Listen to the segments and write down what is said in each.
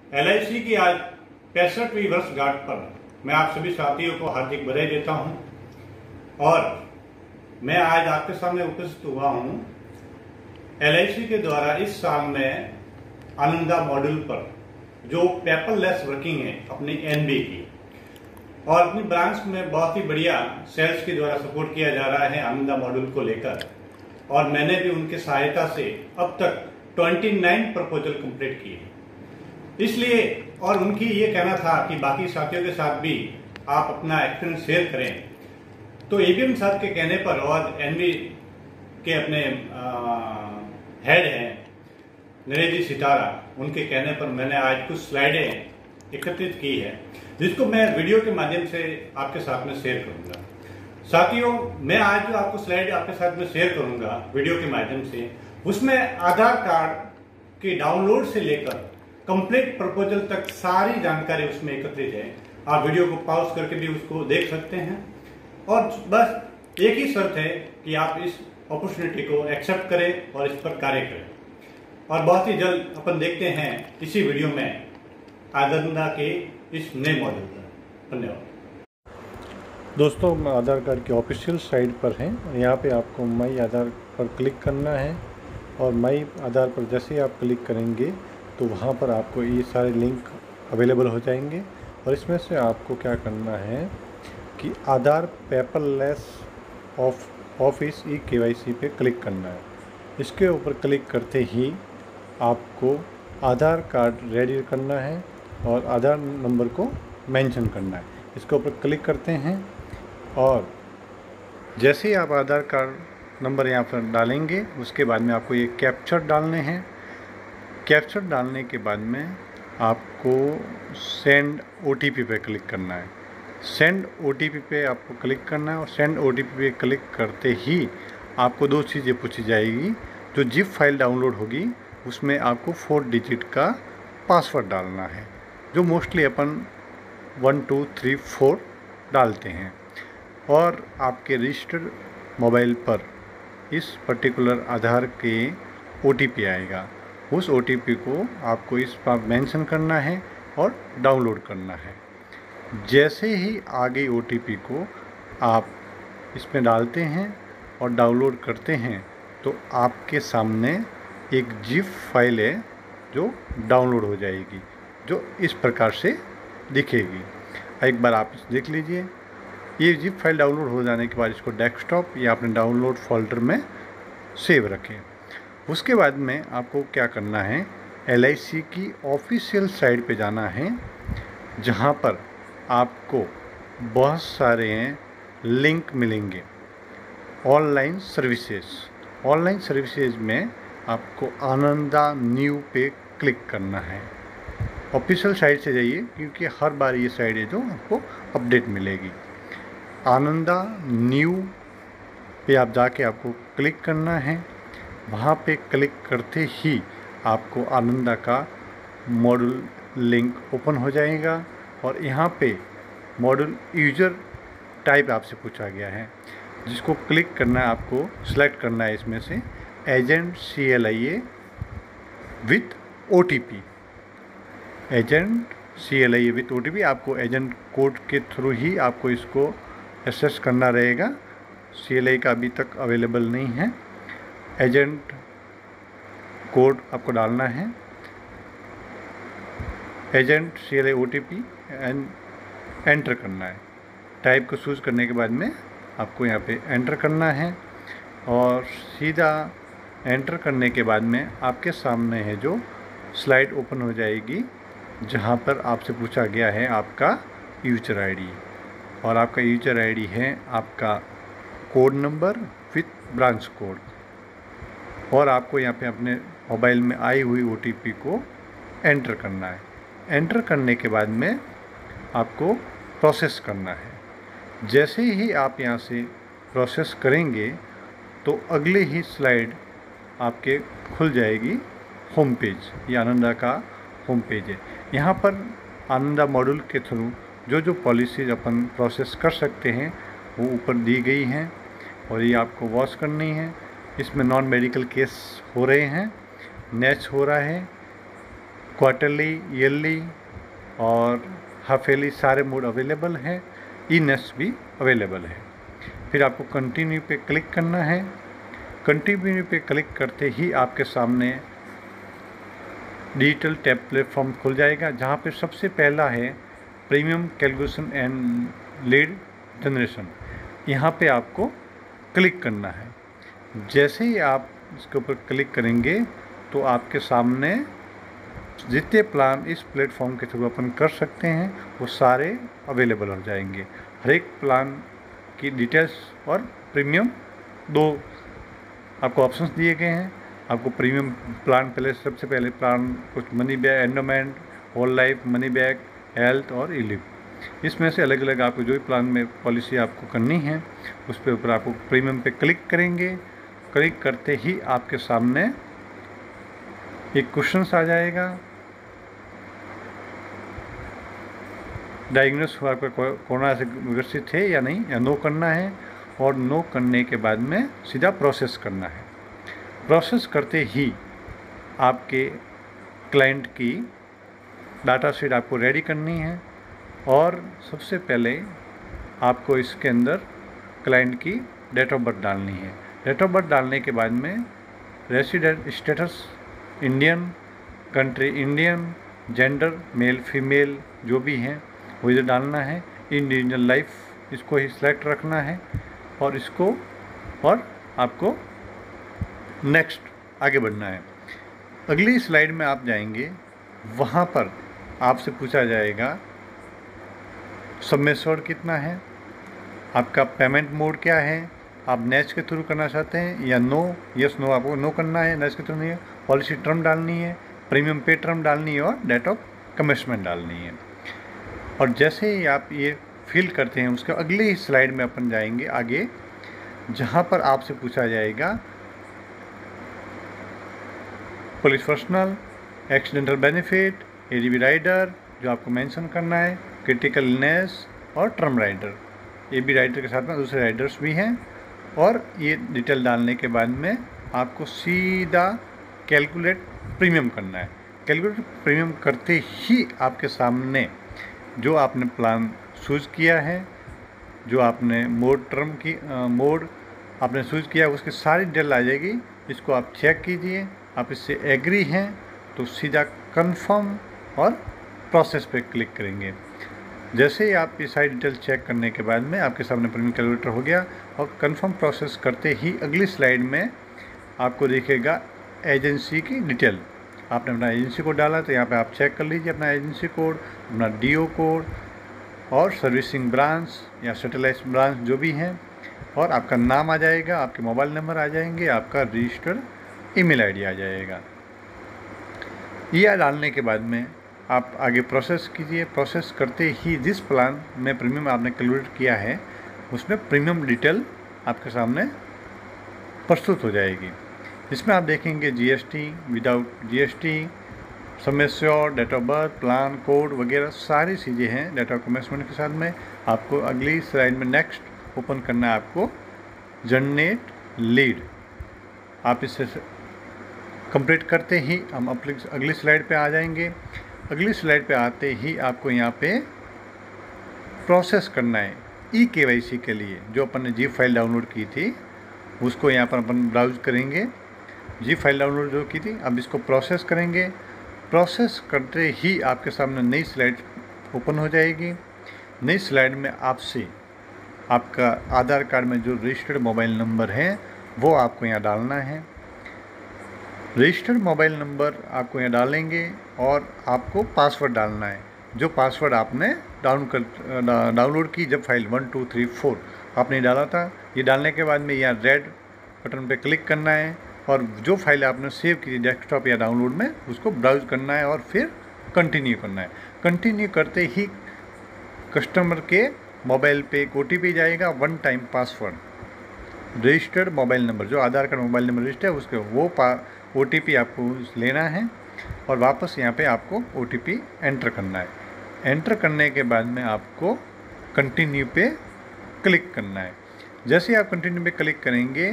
LIC की आज 65वीं वर्षगांठ पर मैं आप सभी साथियों को हार्दिक बधाई देता हूं और मैं आज आपके सामने उपस्थित हुआ हूं LIC के द्वारा इस साल में आनंदा मॉड्यूल पर जो पेपरलेस वर्किंग है अपनी NB की और अपनी ब्रांच में बहुत ही बढ़िया सेल्स के द्वारा सपोर्ट किया जा रहा है आनंदा मॉड्यूल को लेकर और मैंने भी उनकी सहायता से अब तक 29 प्रपोजल कंप्लीट किए। इसलिए और उनकी ये कहना था कि बाकी साथियों के साथ भी आप अपना एक्सपीरियंस शेयर करें, तो ABM सर के कहने पर और NB के अपने हेड हैं नरेश जी सितारा, उनके कहने पर मैंने आज कुछ स्लाइडें एकत्रित की है जिसको मैं वीडियो के माध्यम से आपके साथ में शेयर करूंगा। साथियों, मैं आज जो आपको स्लाइड आपके साथ में शेयर करूंगा वीडियो के माध्यम से, उसमें आधार कार्ड के डाउनलोड से लेकर कंप्लीट प्रपोजल तक सारी जानकारी उसमें एकत्रित है। आप वीडियो को पॉज करके भी उसको देख सकते हैं और बस एक ही शर्त है कि आप इस अपॉर्चुनिटी को एक्सेप्ट करें और इस पर कार्य करें। और बहुत ही जल्द अपन देखते हैं इसी वीडियो में आनंदा के इस नए मॉडल पर। धन्यवाद दोस्तों, आधार कार्ड की ऑफिशियल साइट पर हैं। यहाँ पे आपको माई आधार पर क्लिक करना है और माई आधार पर जैसे ही आप क्लिक करेंगे तो वहाँ पर आपको ये सारे लिंक अवेलेबल हो जाएंगे और इसमें से आपको क्या करना है कि आधार पेपरलेस ऑफिस eKYC पे क्लिक करना है। इसके ऊपर क्लिक करते ही आपको आधार कार्ड रेडी करना है और आधार नंबर को मेंशन करना है। इसके ऊपर क्लिक करते हैं और जैसे ही आप आधार कार्ड नंबर यहाँ पर डालेंगे उसके बाद में आपको ये कैप्चर डालने हैं। कैप्चर डालने के बाद में आपको सेंड OTP पे क्लिक करना है। सेंड OTP पे आपको क्लिक करना है और सेंड OTP पे क्लिक करते ही आपको दो चीज़ें पूछी जाएगी। जो जिप फाइल डाउनलोड होगी उसमें आपको 4 डिजिट का पासवर्ड डालना है, जो मोस्टली अपन 1 2 3 4 डालते हैं और आपके रजिस्टर्ड मोबाइल पर इस पर्टिकुलर आधार के OTP आएगा। उस OTP को आपको इस पर मेंशन करना है और डाउनलोड करना है। जैसे ही आगे OTP को आप इसमें डालते हैं और डाउनलोड करते हैं तो आपके सामने एक जिप फाइल है जो डाउनलोड हो जाएगी, जो इस प्रकार से दिखेगी। एक बार आप देख लीजिए। ये जिप फाइल डाउनलोड हो जाने के बाद इसको डेस्कटॉप या अपने डाउनलोड फोल्डर में सेव रखें। उसके बाद में आपको क्या करना है, LIC की ऑफिशियल साइट पे जाना है जहाँ पर आपको बहुत सारे लिंक मिलेंगे। ऑनलाइन सर्विसेज में आपको आनंदा न्यू पे क्लिक करना है। ऑफिशियल साइट से जाइए क्योंकि हर बार ये साइट है जो आपको अपडेट मिलेगी। आनंदा न्यू पे आप जाके आपको क्लिक करना है। वहाँ पे क्लिक करते ही आपको आनंदा का मॉड्यूल लिंक ओपन हो जाएगा और यहाँ पे मॉड्यूल यूजर टाइप आपसे पूछा गया है, जिसको क्लिक करना है। आपको सिलेक्ट करना है इसमें से agent CLIA with OTP। Agent CLIA with OTP आपको एजेंट कोड के थ्रू ही आपको इसको एक्सेस करना रहेगा। CLIA का अभी तक अवेलेबल नहीं है। एजेंट कोड आपको डालना है, agent CLIA OTP and enter करना है। टाइप को चूज़ करने के बाद में आपको यहाँ पे एंटर करना है और सीधा एंटर करने के बाद में आपके सामने है जो स्लाइड ओपन हो जाएगी जहाँ पर आपसे पूछा गया है आपका यूजर ID और आपका यूजर ID है आपका code number with branch code और आपको यहाँ पे अपने मोबाइल में आई हुई OTP को एंटर करना है। एंटर करने के बाद में आपको प्रोसेस करना है। जैसे ही आप यहाँ से प्रोसेस करेंगे तो अगले ही स्लाइड आपके खुल जाएगी होम पेज। ये आनंदा का होम पेज है। यहाँ पर आनंदा मॉड्यूल के थ्रू जो पॉलिसीज अपन प्रोसेस कर सकते हैं वो ऊपर दी गई हैं और ये आपको वॉच करनी है। इसमें नॉन मेडिकल केस हो रहे हैं, नेच हो रहा है, क्वार्टरली, ईयरली और हाफ ईयरली सारे मोड अवेलेबल हैं। ई नेस्ट भी अवेलेबल है। फिर आपको कंटिन्यू पे क्लिक करना है। कंटिन्यू पे क्लिक करते ही आपके सामने डिजिटल टैब प्लेटफॉर्म खुल जाएगा, जहाँ पे सबसे पहला है premium calculation and lead generation. यहाँ पे आपको क्लिक करना है। जैसे ही आप इसके ऊपर क्लिक करेंगे तो आपके सामने जितने प्लान इस प्लेटफॉर्म के थ्रू अपन कर सकते हैं वो सारे अवेलेबल हो जाएंगे। हर एक प्लान की डिटेल्स और प्रीमियम दो आपको ऑप्शंस दिए गए हैं। आपको प्रीमियम प्लान सबसे पहले प्लान कुछ money back, endowment, whole life, money back, health और ई-लिव, इसमें से अलग अलग आपको जो भी प्लान में पॉलिसी आपको करनी है उस पे ऊपर आपको प्रीमियम पे क्लिक करेंगे। क्लिक करते ही आपके सामने एक क्वेश्चन आ जाएगा, डायग्नोस हुआ आपका कोरोना से ग्रसित है या नहीं, या नो करना है। और नो करने के बाद में सीधा प्रोसेस करना है। प्रोसेस करते ही आपके क्लाइंट की डाटा शीट आपको रेडी करनी है और सबसे पहले आपको इसके अंदर क्लाइंट की डेट ऑफ बर्थ डालनी है। डेट ऑफ बर्थ डालने के बाद में resident status Indian, country Indian, gender male female जो भी हैं वो इधर डालना है। इंडिविजुअल लाइफ इसको ही सिलेक्ट रखना है और इसको और आपको नेक्स्ट आगे बढ़ना है। अगली स्लाइड में आप जाएंगे, वहाँ पर आपसे पूछा जाएगा सबमेस्योर्ड कितना है, आपका पेमेंट मोड क्या है, आप नेक्स्ट के थ्रू करना चाहते हैं या नो, यस नो आपको नो करना है, नेक्स्ट के थ्रू नहीं है, पॉलिसी टर्म डालनी है, प्रीमियम पे टर्म डालनी है और डेट ऑफ कमिटमेंट डालनी है। और जैसे ही आप ये फिल करते हैं उसके अगली स्लाइड में अपन जाएंगे आगे, जहाँ पर आपसे पूछा जाएगा पुलिस personal, accidental benefit, ADB rider जो आपको मेंशन करना है, क्रिटिकल इलनेस और टर्म राइडर। एबी राइडर के साथ में दूसरे राइडर्स भी हैं। और ये डिटेल डालने के बाद में आपको सीधा कैलकुलेट प्रीमियम करना है। कैलकुलेट प्रीमियम करते ही आपके सामने जो आपने प्लान चूज़ किया है, जो आपने मोड टर्म की मोड आपने चूज़ किया, उसकी सारी डिटेल आ जाएगी। इसको आप चेक कीजिए, आप इससे एग्री हैं तो सीधा कंफर्म और प्रोसेस पे क्लिक करेंगे। जैसे ही आप ये सारी डिटेल चेक करने के बाद में आपके सामने प्रीमियम कैलकुलेटर हो गया। और कंफर्म प्रोसेस करते ही अगली स्लाइड में आपको दिखेगा एजेंसी की डिटेल। आपने अपना एजेंसी कोड डाला तो यहाँ पे आप चेक कर लीजिए अपना एजेंसी कोड, अपना डीओ कोड और सर्विसिंग ब्रांच या सैटेलाइट ब्रांच जो भी हैं, और आपका नाम आ जाएगा, आपके मोबाइल नंबर आ जाएंगे, आपका रजिस्टर्ड ईमेल आईडी आ जाएगा। ये डालने के बाद में आप आगे प्रोसेस कीजिए। प्रोसेस करते ही जिस प्लान में प्रीमियम आपने कैलकुलेट किया है उसमें प्रीमियम डिटेल आपके सामने प्रस्तुत हो जाएगी। इसमें आप देखेंगे GST, without GST, sum assured, date of birth, plan code वगैरह सारी चीज़ें हैं डेट ऑफ कमिटमेंट के साथ में। आपको अगली स्लाइड में नेक्स्ट ओपन करना है आपको जनरेट लीड। आप इसे कंप्लीट करते ही हम अगली स्लाइड पे आ जाएंगे। अगली स्लाइड पे आते ही आपको यहाँ पे प्रोसेस करना है ई-केवाईसी के लिए। जो अपन ने जी फाइल डाउनलोड की थी उसको यहाँ पर अपन ब्राउज करेंगे। जी फाइल डाउनलोड जो की थी, अब इसको प्रोसेस करेंगे। प्रोसेस करते ही आपके सामने नई स्लाइड ओपन हो जाएगी। नई स्लाइड में आपसे आपका आधार कार्ड में जो रजिस्टर्ड मोबाइल नंबर है वो आपको यहाँ डालना है। रजिस्टर्ड मोबाइल नंबर आपको यहाँ डालेंगे और आपको पासवर्ड डालना है, जो पासवर्ड आपने डाउनलोड की जब फाइल 1 2 3 4 आपने डाला था। ये डालने के बाद में यहाँ रेड बटन पे क्लिक करना है और जो फाइल आपने सेव की थी डेस्कटॉप या डाउनलोड में उसको ब्राउज करना है और फिर कंटिन्यू करना है। कंटिन्यू करते ही कस्टमर के मोबाइल पे एक OTP जाएगा, 1 time password. Registered mobile number जो आधार कार्ड मोबाइल नंबर रजिस्टर है उसके वो OTP आपको लेना है और वापस यहाँ पे आपको OTP एंटर करना है। एंटर करने के बाद में आपको कंटिन्यू पे क्लिक करना है। जैसे आप कंटिन्यू पे क्लिक करेंगे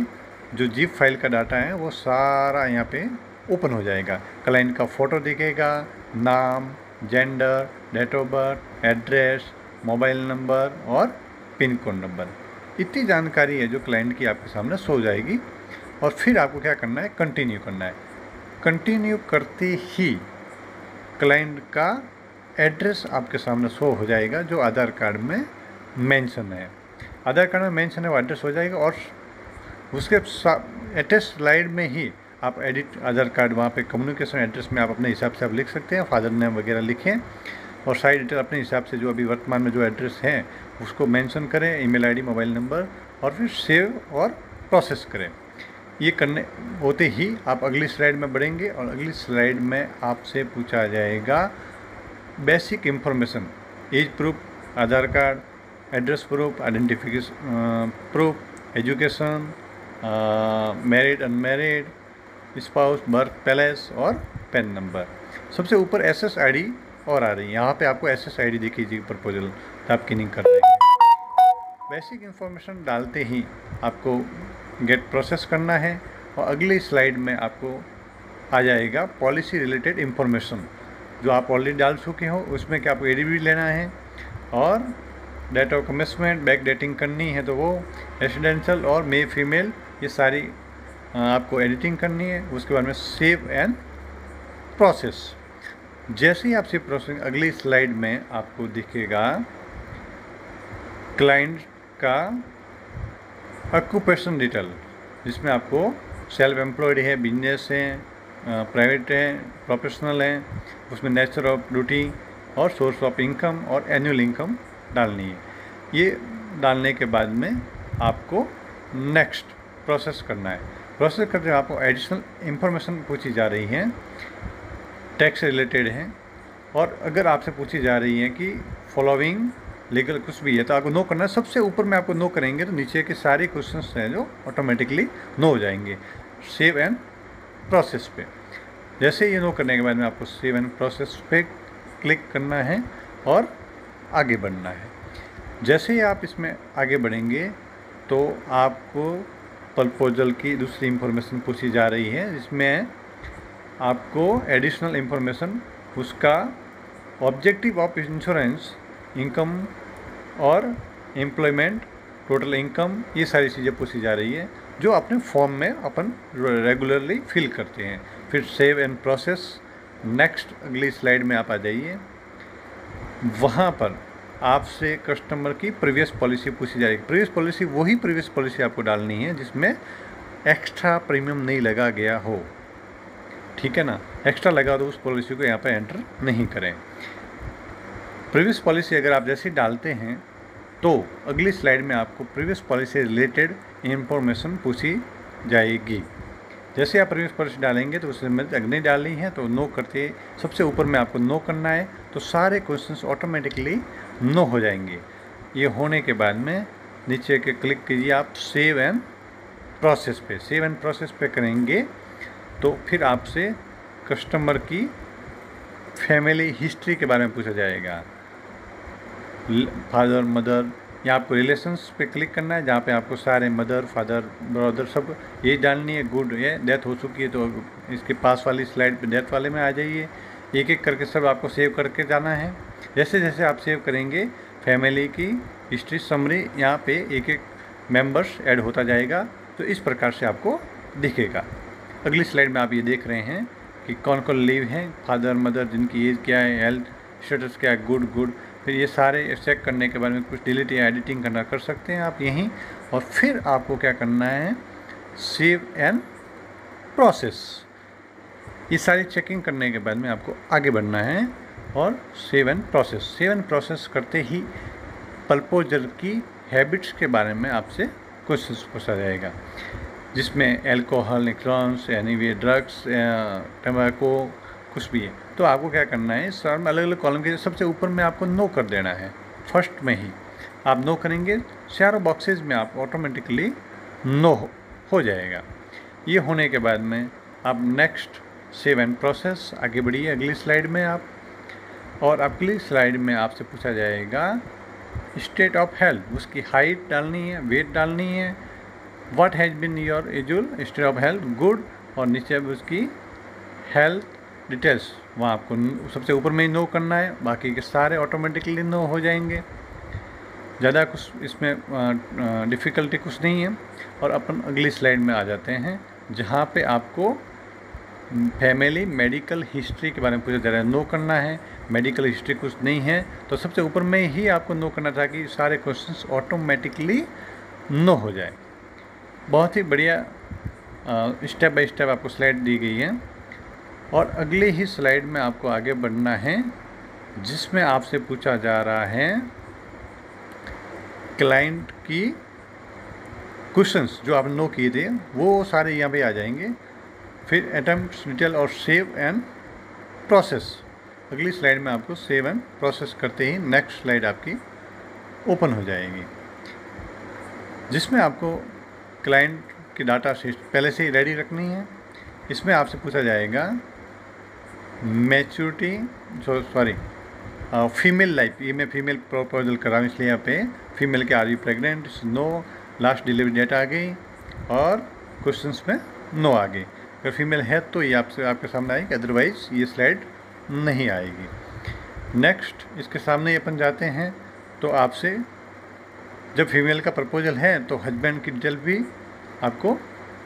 जो जिप फाइल का डाटा है वो सारा यहाँ पे ओपन हो जाएगा। क्लाइंट का फ़ोटो दिखेगा, नाम, gender, date of birth, address, mobile number और पिन कोड नंबर, इतनी जानकारी है जो क्लाइंट की आपके सामने शो हो जाएगी। और फिर आपको क्या करना है, कंटिन्यू करना है। कंटिन्यू करते ही क्लाइंट का एड्रेस आपके सामने शो हो जाएगा जो आधार कार्ड में मेंशन है। आधार कार्ड में मेंशन है वो एड्रेस हो जाएगा, और उसके अटैच स्लाइड में ही आप एडिट आधार कार्ड, वहाँ पे कम्युनिकेशन एड्रेस में आप अपने हिसाब से आप लिख सकते हैं, फादर नेम वगैरह लिखें, और साइड डिटेल अपने हिसाब से जो अभी वर्तमान में जो एड्रेस है उसको मेंशन करें, ईमेल आईडी, मोबाइल नंबर, और फिर सेव और प्रोसेस करें। ये करने होते ही आप अगली स्लाइड में बढ़ेंगे, और अगली स्लाइड में आपसे पूछा जाएगा basic information, age proof, Aadhaar card, address proof, identification proof, education, married unmarried, spouse, birth place और पैन नंबर। सबसे ऊपर SSID और आ रही है, यहाँ पे आपको SSID दिखीजिए प्रपोजल, आप किनिंग कर देंगे। बेसिक इंफॉर्मेशन डालते ही आपको गेट प्रोसेस करना है, और अगली स्लाइड में आपको आ जाएगा पॉलिसी रिलेटेड इंफॉर्मेशन जो आप ऑलरेडी डाल चुके हो, उसमें क्या आपको ADB लेना है, और date of commitment, back dating करनी है तो वो, रेसिडेंशियल और मे फीमेल, ये सारी आपको एडिटिंग करनी है। उसके बाद में सेव एंड प्रोसेस। जैसे ही आप सेव प्रोसेस, अगली स्लाइड में आपको दिखेगा क्लाइंट का ऑक्यूपेशन डिटेल, जिसमें आपको सेल्फ एम्प्लॉयड है, बिजनेस है, प्राइवेट है, प्रोफेशनल है, उसमें नेचर ऑफ ड्यूटी और सोर्स ऑफ इनकम और एनुअल इनकम डालनी है। ये डालने के बाद में आपको नेक्स्ट प्रोसेस करना है। प्रोसेस करते हुए आपको एडिशनल इंफॉर्मेशन पूछी जा रही है, टैक्स रिलेटेड है, और अगर आपसे पूछी जा रही है कि फॉलोइंग लीगल कुछ भी है तो आपको नो करना है। सबसे ऊपर में आपको नो करेंगे तो नीचे के सारे क्वेश्चंस हैं जो ऑटोमेटिकली नो हो जाएंगे सेव एंड प्रोसेस पे। जैसे ये नो करने के बाद में आपको सेव एंड प्रोसेस पे क्लिक करना है और आगे बढ़ना है। जैसे ही आप इसमें आगे बढ़ेंगे तो आपको प्रपोजल की दूसरी इंफॉर्मेशन पूछी जा रही है, जिसमें आपको एडिशनल इंफॉर्मेशन, उसका ऑब्जेक्टिव ऑफ इंश्योरेंस, इनकम और एम्प्लॉयमेंट, टोटल इनकम, ये सारी चीज़ें पूछी जा रही है जो अपने फॉर्म में अपन रेगुलरली फिल करते हैं। फिर सेव एंड प्रोसेस, नेक्स्ट अगली स्लाइड में आप आ जाइए। वहाँ पर आपसे कस्टमर की प्रीवियस पॉलिसी पूछी जाएगी। प्रीवियस पॉलिसी वही प्रीवियस पॉलिसी आपको डालनी है जिसमें एक्स्ट्रा प्रीमियम नहीं लगा गया हो, ठीक है ना। एक्स्ट्रा लगा तो उस पॉलिसी को यहाँ पर एंटर नहीं करें। प्रीवियस पॉलिसी अगर आप जैसे डालते हैं तो अगली स्लाइड में आपको प्रीवियस पॉलिसी रिलेटेड इंफॉर्मेशन पूछी जाएगी। जैसे आप प्रीवियस पॉलिसी डालेंगे तो उसमें नहीं डालनी है तो नो करते, सबसे ऊपर में आपको नो करना है, तो सारे क्वेश्चंस ऑटोमेटिकली नो हो जाएंगे। ये होने के बाद में नीचे के क्लिक कीजिए आप सेव एंड प्रोसेस पे। सेव एंड प्रोसेस पे करेंगे तो फिर आपसे कस्टमर की फैमिली हिस्ट्री के बारे में पूछा जाएगा, फादर, मदर, या आपको रिलेशंस पे क्लिक करना है जहाँ पे आपको सारे मदर, फादर, ब्रदर सब ये डालनी है। गुड, ये डेथ हो चुकी है तो इसके पास वाली स्लाइड पे डेथ वाले में आ जाइए। एक एक करके सब आपको सेव करके जाना है। जैसे जैसे आप सेव करेंगे फैमिली की हिस्ट्री समरी यहाँ पे एक एक मेंबर्स ऐड होता जाएगा, तो इस प्रकार से आपको दिखेगा। अगली स्लाइड में आप ये देख रहे हैं कि कौन कौन लीव हैं, फादर, मदर, जिनकी एज क्या है, हेल्थ स्टेटस क्या है, गुड। फिर ये सारे चेक करने के बाद में कुछ डिलीट या एडिटिंग करना कर सकते हैं आप यहीं। और फिर आपको क्या करना है, सेव एंड प्रोसेस। ये सारी चेकिंग करने के बाद में आपको आगे बढ़ना है और save and process. Save and process करते ही प्रपोजल की हैबिट्स के बारे में आपसे क्वेश्चन पूछा जाएगा, जिसमें अल्कोहल, निक्लॉन्स, यानी वे ड्रग्स, टमाको, कुछ भी है। तो आपको क्या करना है, सर में अलग अलग कॉलम के सबसे ऊपर में आपको नो कर देना है। फर्स्ट में ही आप नो करेंगे, चारों बॉक्सेज में आप ऑटोमेटिकली नो हो जाएगा। ये होने के बाद में आप नेक्स्ट सेव एंड प्रोसेस आगे बढ़िए अगली स्लाइड में आप। और अगली स्लाइड में आपसे पूछा जाएगा स्टेट ऑफ हेल्थ, उसकी हाइट डालनी है, वेट डालनी है, what has been your usual state of health, good, और नीचे उसकी हेल्थ डिटेल्स, वहाँ आपको सबसे ऊपर में ही नो करना है, बाकी के सारे ऑटोमेटिकली नो हो जाएंगे। ज़्यादा कुछ इसमें डिफ़िकल्टी कुछ नहीं है। और अपन अगली स्लाइड में आ जाते हैं, जहाँ पे आपको फैमिली मेडिकल हिस्ट्री के बारे में पूछा जा रहा है। नो करना है, मेडिकल हिस्ट्री कुछ नहीं है तो सबसे ऊपर में ही आपको नो करना था कि सारे क्वेश्चंस ऑटोमेटिकली नो हो जाए। बहुत ही बढ़िया स्टेप बाय स्टेप आपको स्लाइड दी गई है। और अगले ही स्लाइड में आपको आगे बढ़ना है, जिसमें आपसे पूछा जा रहा है क्लाइंट की क्वेश्चंस जो आपने नो किए थे वो सारे यहाँ पे आ जाएंगे। फिर अटेम्प्ट डिटेल और सेव एंड प्रोसेस। अगली स्लाइड में आपको सेव एंड प्रोसेस करते ही नेक्स्ट स्लाइड आपकी ओपन हो जाएगी, जिसमें आपको क्लाइंट की डाटा शीट पहले से ही रेडी रखनी है। इसमें आपसे पूछा जाएगा मैच्योरिटी फीमेल लाइफ, ये मैं फीमेल प्रपोजल कर रहा हूँ इसलिए यहाँ पे फीमेल के are you pregnant, no, last delivery date आ गई और क्वेश्चंस में नो आ गई। अगर फीमेल है तो ये आपके सामने आएगी, अदरवाइज ये स्लाइड नहीं आएगी। नेक्स्ट इसके सामने अपन जाते हैं तो आपसे जब फीमेल का प्रपोजल है तो हस्बैंड की डिटेल भी आपको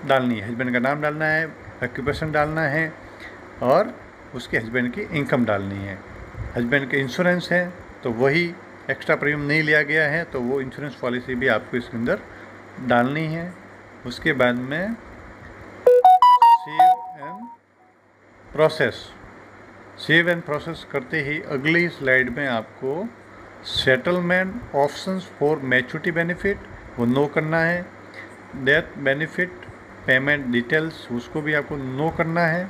डालनी है। हस्बैंड का नाम डालना है, ऑक्यूपेशन डालना है और उसके हस्बैंड की इनकम डालनी है। हस्बैंड के इंश्योरेंस है तो वही एक्स्ट्रा प्रीमियम नहीं लिया गया है तो वो इंश्योरेंस पॉलिसी भी आपको इसके अंदर डालनी है। उसके बाद में save and process. Save and process करते ही अगली स्लाइड में आपको settlement options for maturity benefit वो नो करना है। डेथ बेनिफिट पेमेंट डिटेल्स उसको भी आपको नो करना है।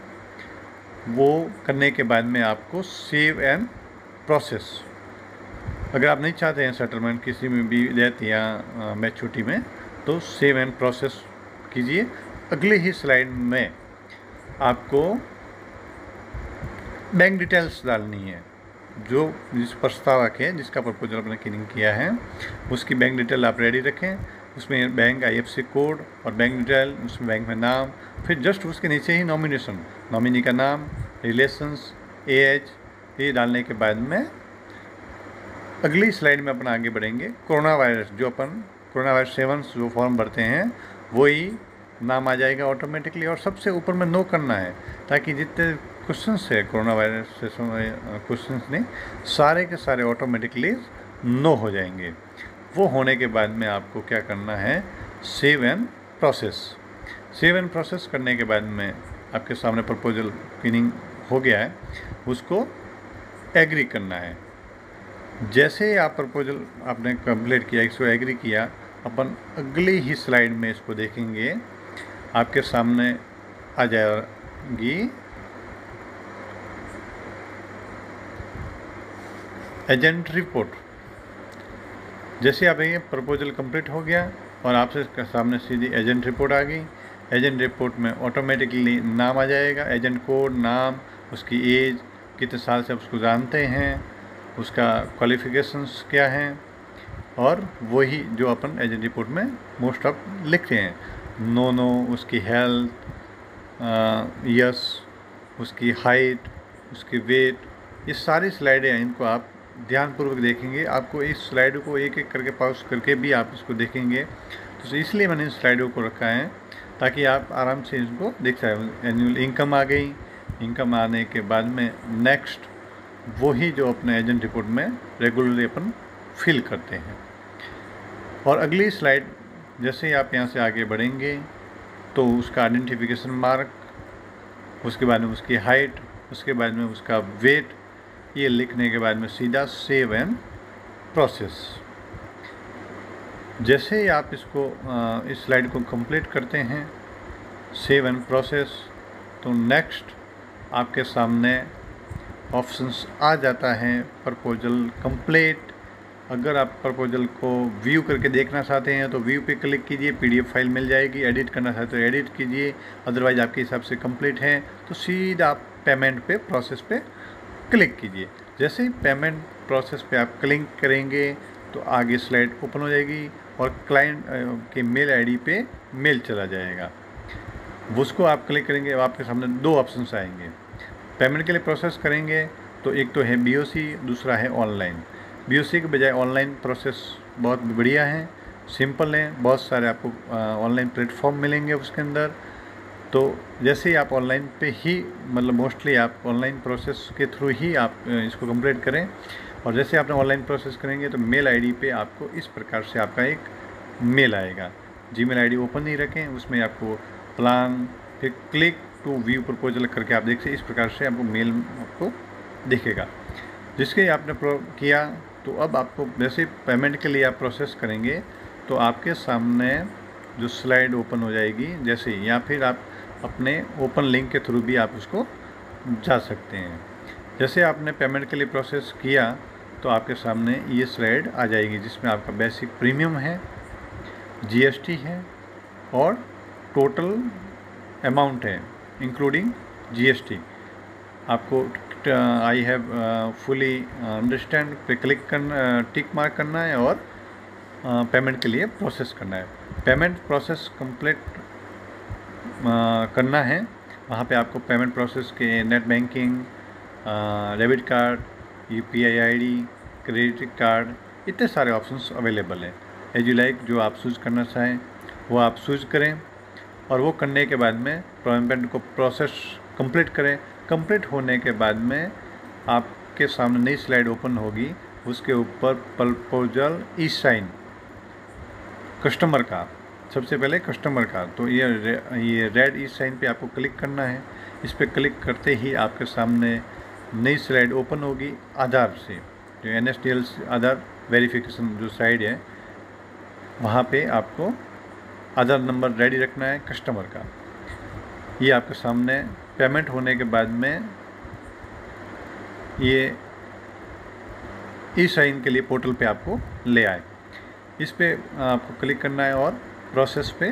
वो करने के बाद में आपको सेव एंड प्रोसेस। अगर आप नहीं चाहते हैं सेटलमेंट किसी में भी डेथ या मैच्योरिटी में तो सेव एंड प्रोसेस कीजिए। अगली ही स्लाइड में आपको बैंक डिटेल्स डालनी है। जो जिस प्रस्तावक है जिसका प्रपोजल आपने क्लियरिंग किया है उसकी बैंक डिटेल आप रेडी रखें। उसमें बैंक IFSC कोड और बैंक डिटेल, उसमें बैंक में नाम, फिर जस्ट उसके नीचे ही नॉमिनेशन, नॉमिनी का नाम, रिलेशंस, एज, ये डालने के बाद में अगली स्लाइड में अपन आगे बढ़ेंगे। कोरोना वायरस, जो अपन कोरोना वायरस 7 जो फॉर्म भरते हैं वही नाम आ जाएगा ऑटोमेटिकली और सबसे ऊपर में नो करना है ताकि जितने क्वेश्चंस है कोरोना वायरस से क्वेश्चंस नहीं सारे के सारे ऑटोमेटिकली नो हो जाएंगे। वो होने के बाद में आपको क्या करना है, save and process. Save and process करने के बाद में आपके सामने प्रपोजल क्लीनिंग हो गया है, उसको एग्री करना है। जैसे ही आप प्रपोजल आपने कंप्लीट किया, इसको एग्री किया, अपन अगली ही स्लाइड में इसको देखेंगे। आपके सामने आ जाएगी एजेंट रिपोर्ट। जैसे आप ये प्रपोजल कंप्लीट हो गया और आपसे सामने सीधी एजेंट रिपोर्ट आ गई। एजेंट रिपोर्ट में ऑटोमेटिकली नाम आ जाएगा, एजेंट कोड, नाम, उसकी एज, कितने साल से आप उसको जानते हैं, उसका क्वालिफिकेशंस क्या हैं और वही जो अपन एजेंट रिपोर्ट में मोस्ट ऑफ लिखते हैं। नो, उसकी हेल्थ, यस, उसकी हाइट, उसकी वेट, ये सारी स्लाइडें हैं, इनको आप ध्यानपूर्वक देखेंगे। आपको इस स्लाइड को एक एक करके पॉज करके भी आप इसको देखेंगे, तो इसलिए मैंने इन स्लाइडों को रखा है ताकि आप आराम से इसको देख सकें। एनुअल इनकम आ गई, इनकम आने के बाद में नेक्स्ट वही जो अपने एजेंट रिपोर्ट में रेगुलरली अपन फिल करते हैं। और अगली स्लाइड जैसे ही आप यहाँ से आगे बढ़ेंगे तो उसका आइडेंटिफिकेशन मार्क, उसके बाद में उसकी हाइट, उसके बाद में उसका वेट, ये लिखने के बाद में सीधा सेव एंड प्रोसेस। जैसे ही आप इसको इस स्लाइड को कंप्लीट करते हैं, सेव एंड प्रोसेस, तो नेक्स्ट आपके सामने ऑप्शंस आ जाता है प्रपोजल कंप्लीट। अगर आप प्रपोजल को व्यू करके देखना चाहते हैं तो व्यू पे क्लिक कीजिए, PDF फाइल मिल जाएगी। एडिट करना चाहते हो एडिट कीजिए, अदरवाइज आपके हिसाब से कंप्लीट है तो सीधा आप पेमेंट पे, प्रोसेस पे क्लिक कीजिए। जैसे ही पेमेंट प्रोसेस पे आप क्लिक करेंगे तो आगे स्लाइड ओपन हो जाएगी और क्लाइंट के मेल ID पे मेल चला जाएगा। उसको आप क्लिक करेंगे, आपके सामने दो ऑप्शंस आएंगे। पेमेंट के लिए प्रोसेस करेंगे तो एक तो है BOC, दूसरा है ऑनलाइन। BOC के बजाय ऑनलाइन प्रोसेस बहुत बढ़िया है, सिंपल है, बहुत सारे आपको ऑनलाइन प्लेटफॉर्म मिलेंगे उसके अंदर। तो जैसे ही आप ऑनलाइन पे ही, मतलब मोस्टली आप ऑनलाइन प्रोसेस के थ्रू ही आप इसको कंप्लीट करें। और जैसे आपने ऑनलाइन प्रोसेस करेंगे तो मेल आईडी पे आपको इस प्रकार से आपका एक मेल आएगा। जीमेल आईडी ओपन नहीं रखें, उसमें आपको प्लान, फिर क्लिक टू व्यू प्रपोजल करके आप देख सकते, इस प्रकार से आपको मेल आपको दिखेगा। जिसके आपने किया तो अब आपको जैसे पेमेंट के लिए आप प्रोसेस करेंगे तो आपके सामने जो स्लाइड ओपन हो जाएगी जैसे, या फिर आप अपने ओपन लिंक के थ्रू भी आप उसको जा सकते हैं। जैसे आपने पेमेंट के लिए प्रोसेस किया तो आपके सामने ये स्लाइड आ जाएगी जिसमें आपका बेसिक प्रीमियम है, GST है और टोटल अमाउंट है इंक्लूडिंग GST। आपको आई हैव फुली अंडरस्टैंड पे क्लिक करना, टिक मार्क करना है और पेमेंट के लिए प्रोसेस करना है। पेमेंट प्रोसेस कंप्लीट करना है, वहाँ पे आपको पेमेंट प्रोसेस के net banking, debit card, UPI ID, credit card, इतने सारे ऑप्शंस अवेलेबल हैं। एज यू लाइक, जो आप चूज़ करना चाहें वो आप चूज़ करें और वो करने के बाद में पेमेंट को प्रोसेस कंप्लीट करें। कंप्लीट होने के बाद में आपके सामने नई स्लाइड ओपन होगी, उसके ऊपर प्रपोजल ई-साइन कस्टमर का, सबसे पहले कस्टमर का, तो ये रेड ई-साइन पे आपको क्लिक करना है। इस पर क्लिक करते ही आपके सामने नई स्लाइड ओपन होगी आधार से, जो NSDL आधार वेरिफिकेशन जो साइड है, वहाँ पे आपको आधार नंबर रेडी रखना है कस्टमर का। ये आपके सामने पेमेंट होने के बाद में ये ई-साइन के लिए पोर्टल पे आपको ले आए। इस पे आपको क्लिक करना है और प्रोसेस पे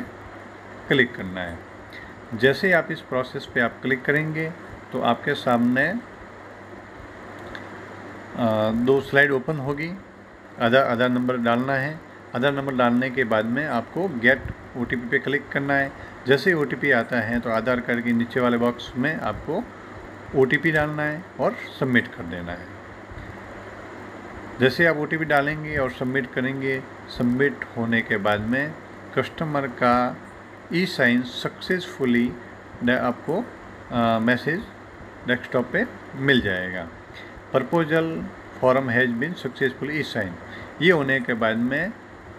क्लिक करना है। जैसे ही आप इस प्रोसेस पे आप क्लिक करेंगे तो आपके सामने दो स्लाइड ओपन होगी। आधार नंबर डालना है। आधार नंबर डालने के बाद में आपको गेट OTP पे क्लिक करना है। जैसे ही OTP आता है तो आधार कार्ड के नीचे वाले बॉक्स में आपको OTP डालना है और सबमिट कर देना है। जैसे आप OTP डालेंगे और सबमिट करेंगे, सबमिट होने के बाद में कस्टमर का ई-साइन सक्सेसफुली आपको मैसेज डेस्कटॉप पे मिल जाएगा। Proposal form has been successfully e-sign. ये होने के बाद में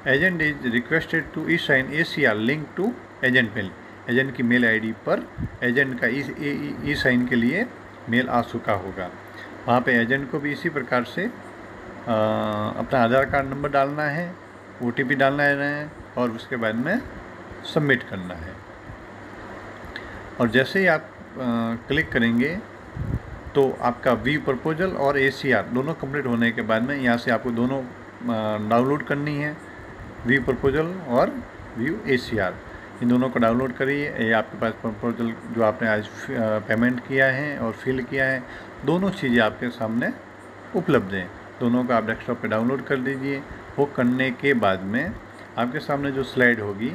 agent is requested to e-sign ACR link to agent mail. Agent की मेल आईडी पर एजेंट का ई-साइन के लिए मेल आ चुका होगा। वहाँ पे एजेंट को भी इसी प्रकार से अपना आधार कार्ड नंबर डालना है, OTP डालना है और उसके बाद में सबमिट करना है। और जैसे ही आप क्लिक करेंगे तो आपका व्यू प्रपोजल और ACR दोनों कंप्लीट होने के बाद में यहाँ से आपको दोनों डाउनलोड करनी है, व्यू प्रपोजल और व्यू ACR। इन दोनों को डाउनलोड करिए। ये आपके पास प्रपोजल जो आपने आज पेमेंट किया है और फिल किया है, दोनों चीज़ें आपके सामने उपलब्ध हैं। दोनों को आप डेस्कटॉप पे डाउनलोड कर दीजिए। वो करने के बाद में आपके सामने जो स्लाइड होगी